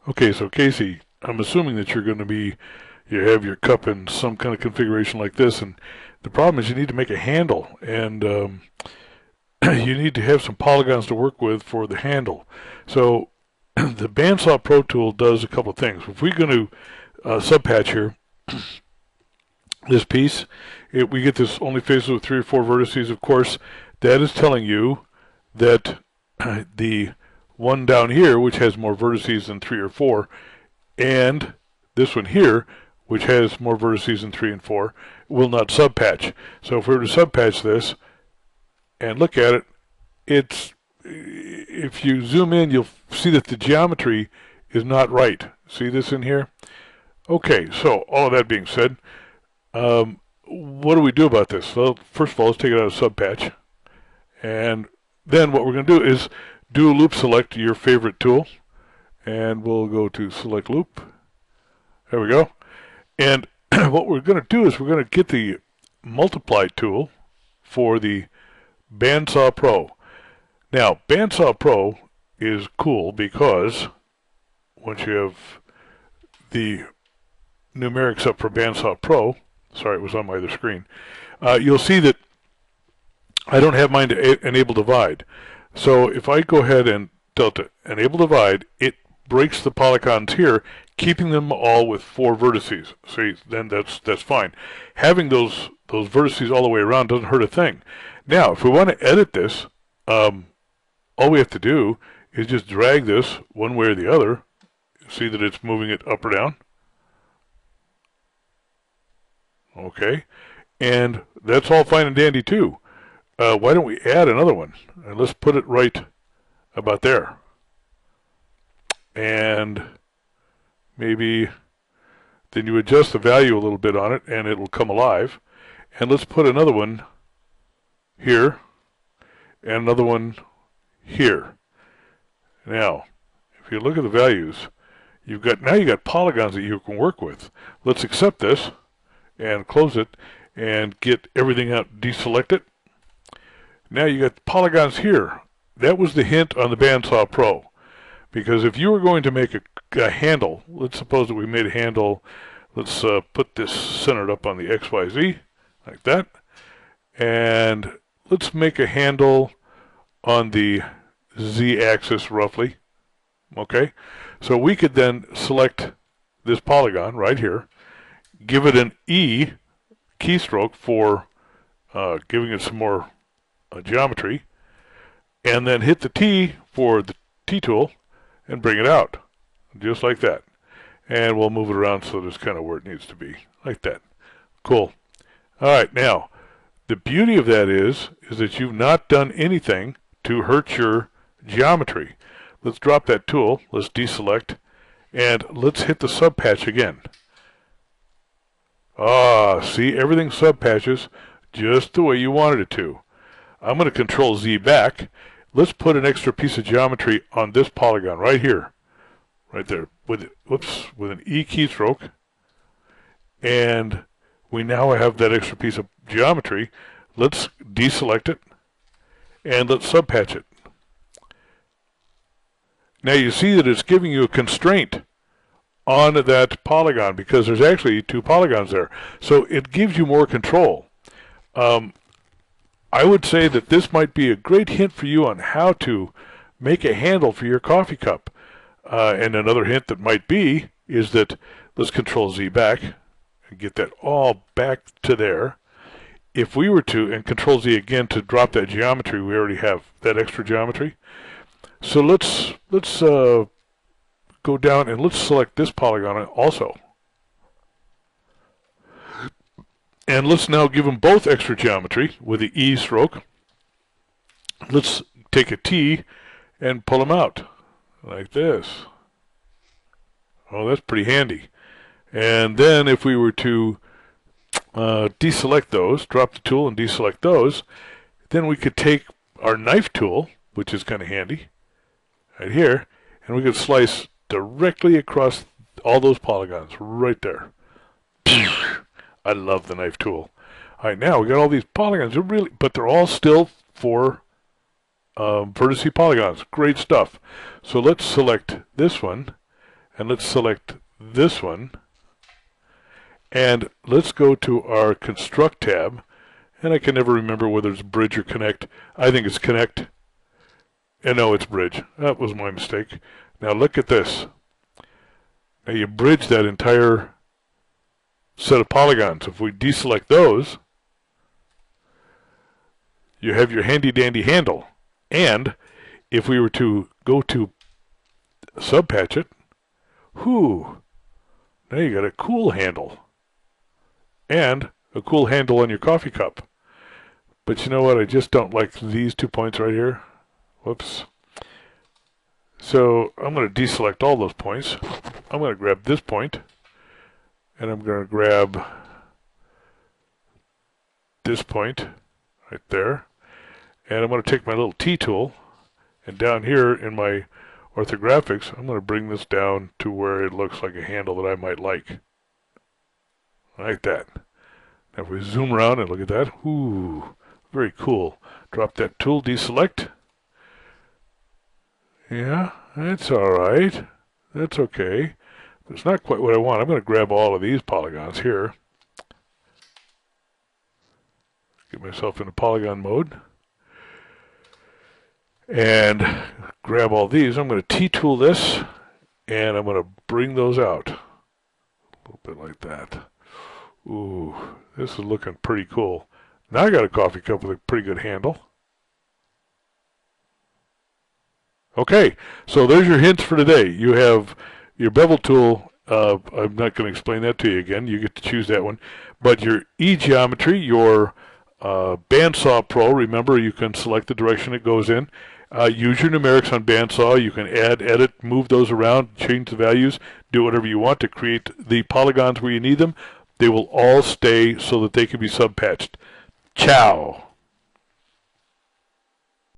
Okay, so Casey, I'm assuming that you have your cup in some kind of configuration like this, and the problem is you need to make a handle, and you need to have some polygons to work with for the handle. So the Bandsaw Pro tool does a couple of things. If we're going to subpatch here, this piece, we get this only faces with 3 or 4 vertices. Of course, that is telling you that the one down here, which has more vertices than 3 or 4, and this one here, which has more vertices than 3 and 4, will not subpatch. So if we were to subpatch this and look at it, if you zoom in, you'll see that the geometry is not right. See this in here? Okay, so all of that being said, what do we do about this? Well, first of all, let's take it out of subpatch. And then what we're going to do is do a loop select your favorite tool. And we'll go to select loop. There we go. And what we're going to do is we're going to get the multiply tool for the Bandsaw Pro. Now, Bandsaw Pro is cool because once you have the numerics up for Bandsaw Pro, sorry, it was on my other screen, you'll see that I don't have mine to enable divide. So if I go ahead and delta enable divide, it breaks the polygons here, keeping them all with 4 vertices. See, then that's fine. Having those vertices all the way around doesn't hurt a thing. Now, if we want to edit this, all we have to do is just drag this one way or the other. See that it's moving it up or down. Okay, and that's all fine and dandy too. Why don't we add another one? And let's put it right about there. And maybe then you adjust the value a little bit on it and it will come alive. And let's put another one here and another one here. Now, if you look at the values, you've got polygons that you can work with. Let's accept this and close it and get everything out, deselect it. Now you got polygons here. That was the hint on the Bandsaw Pro. Because if you were going to make a handle, let's suppose that we made a handle, let's put this centered up on the XYZ, like that. And let's make a handle on the Z-axis roughly. Okay? So we could then select this polygon right here, give it an E keystroke for giving it some more geometry, and then hit the T for the T tool and bring it out, just like that. And we'll move it around so that it's kind of where it needs to be, like that. Cool. All right, now, the beauty of that is that you've not done anything to hurt your geometry. Let's drop that tool, let's deselect, and let's hit the subpatch again. See, everything subpatches just the way you wanted it to. I'm going to Control Z back. Let's put an extra piece of geometry on this polygon right here, right there, with an E keystroke, and we now have that extra piece of geometry. Let's deselect it and let's subpatch it. Now you see that it's giving you a constraint on that polygon because there's actually 2 polygons there, so it gives you more control. I would say that this might be a great hint for you on how to make a handle for your coffee cup. And another hint that might be is that let's Control Z back and get that all back to there. If we were to, and Control Z again to drop that geometry, we already have that extra geometry. So let's go down and let's select this polygon also. And let's now give them both extra geometry with the E stroke. Let's take a T and pull them out like this. Oh, that's pretty handy. And then if we were to deselect those, drop the tool and deselect those, then we could take our knife tool, which is kind of handy, right here, and we could slice directly across all those polygons right there. I love the knife tool. All right, now we got all these polygons. But they're all still 4 vertice polygons. Great stuff. So let's select this one, and let's select this one. And let's go to our Construct tab. And I can never remember whether it's Bridge or Connect. I think it's Connect. And no, it's Bridge. That was my mistake. Now look at this. Now you bridge that entire set of polygons. If we deselect those, you have your handy-dandy handle. And if we were to go to subpatch it, whoo, now you got a cool handle. And a cool handle on your coffee cup. But you know what? I just don't like these 2 points right here. Whoops. So I'm going to deselect all those points. I'm going to grab this point, and I'm going to grab this point right there. And I'm going to take my little T tool, and down here in my orthographics, I'm going to bring this down to where it looks like a handle that I might like. Like that. Now if we zoom around and look at that, ooh, very cool. Drop that tool, deselect. Yeah, that's all right. That's okay. But it's not quite what I want. I'm going to grab all of these polygons here. Get myself into polygon mode. And grab all these. I'm going to T-tool this, and I'm going to bring those out. A little bit like that. Ooh, this is looking pretty cool. Now I got a coffee cup with a pretty good handle. Okay, so there's your hints for today. You have your bevel tool. I'm not going to explain that to you again. You get to choose that one. But your E-geometry, your Bandsaw Pro, remember you can select the direction it goes in. Use your numerics on Bandsaw. You can add, edit, move those around, change the values, do whatever you want to create the polygons where you need them. They will all stay so that they can be subpatched. Ciao.